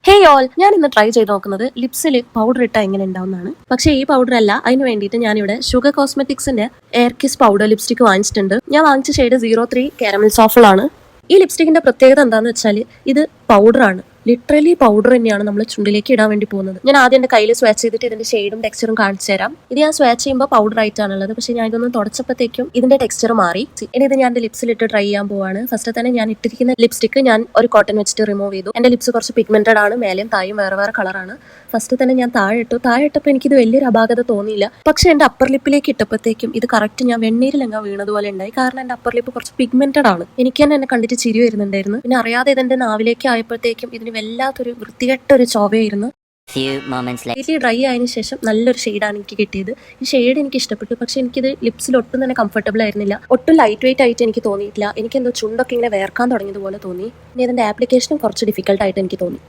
ഹേ all, ഞാൻ ഇന്ന് try ചെയ്ത് നോക്കുന്നത് ലിപ്സിൽ പൗഡർ ഇട്ടാൽ എങ്ങനെ ഉണ്ടാവുന്നതാണ്. പക്ഷേ ഈ പൗഡർ അല്ല, അതിന് വേണ്ടിയിട്ട് ഞാനിവിടെ ഷുഗർ കോസ്മെറ്റിക്സിന്റെ എയർ കിസ് പൗഡർ ലിപ്സ്റ്റിക് വാങ്ങിച്ചിട്ടുണ്ട്. ഞാൻ വാങ്ങിച്ച ഷെയ്ഡ് 03 കാരമൽ സോഫിൾ ആണ്. ഈ ലിപ്സ്റ്റിക്കിന്റെ പ്രത്യേകത എന്താണെന്ന് വെച്ചാൽ ഇത് പൗഡറാണ്. ലിറ്ററലി പൗഡർ തന്നെയാണ് നമ്മൾ ചുണ്ടിലേക്ക് ഇടാൻ വേണ്ടി പോകുന്നത്. ഞാൻ ആദ്യം എൻ്റെ കയ്യിൽ സ്വാച്ച് ചെയ്തിട്ട് ഇതിന്റെ ഷെയ്ഡും ടെക്സ്ചറും കാണിച്ചു തരാം. ഇത് ഞാൻ സ്വാച്ച് ചെയ്യുമ്പോൾ പൗഡർ ആയിട്ടാണുള്ളത്, പക്ഷേ ഞാൻ ഇതൊന്ന് തുടച്ചപ്പോഴത്തേക്കും ഇതിന്റെ ടെക്സ്ചർ മാറി. ഇനി ഇത് ഞാൻ എൻ്റെ ലിപ്സിലിട്ട് ട്രൈ ചെയ്യാൻ പോവാണ്. ഫസ്റ്റ് തന്നെ ഞാൻ ഇട്ടിരിക്കുന്ന ലിപ്സ്റ്റിക്ക് ഞാൻ ഒരു കോട്ടൺ വെച്ചിട്ട് റിമൂവ് ചെയ്തു. എൻ്റെ ലിപ്സ് കുറച്ച് പിഗ്മെന്റഡ് ആണ്, മേലെയും തായും വേറെ വേറെ കളറാണ്. ഫസ്റ്റ് തന്നെ ഞാൻ താഴെ ഇട്ടപ്പോൾ എനിക്കിത് വലിയൊരു അപാകത തോന്നിയില്ല. പക്ഷേ എൻ്റെ അപ്പർ ലിപ്പിലേക്ക് ഇട്ടപ്പോഴത്തേക്കും ഇത് കറക്റ്റ് ഞാൻ വെണ്ണീരിലങ്ങ വീണതുപോലെ ഉണ്ടായി. കാരണം എൻ്റെ അപ്പർ ലിപ്പ് കുറച്ച് പിഗ്മെന്റഡ് ആണ്. എനിക്ക് തന്നെ എന്നെ കണ്ടിട്ട് ചിരി വരുന്നുണ്ടായിരുന്നു. പിന്നെ അറിയാതെ ഇതിന്റെ നാവിലേക്ക് ആയപ്പോഴത്തേക്കും ഇതിന് വല്ലാത്തൊരു വൃത്തികെട്ടൊരു ചോവയായിരുന്നു. ഡ്രൈ ആയതിനു ശേഷം നല്ലൊരു ഷെയ്ഡാണ് എനിക്ക് കിട്ടിയത്. ഈ ഷെയ്ഡ് എനിക്ക് ഇഷ്ടപ്പെട്ടു, പക്ഷെ എനിക്കിത് ലിപ്സിൽ ഒട്ടും തന്നെ കംഫർട്ടബിൾ ആയിരുന്നില്ല. ഒട്ടും ലൈറ്റ് വെയിറ്റ് ആയിട്ട് എനിക്ക് തോന്നിയിട്ടില്ല. എനിക്ക് എന്തോ ചുണ്ടൊക്കെ ഇങ്ങനെ വേർക്കാൻ തുടങ്ങിയതുപോലെ തോന്നി. ഇനി ഇതിന്റെ ആപ്ലിക്കേഷനും കുറച്ച് ഡിഫിക്കൽട്ട് ആയിട്ട് എനിക്ക് തോന്നി.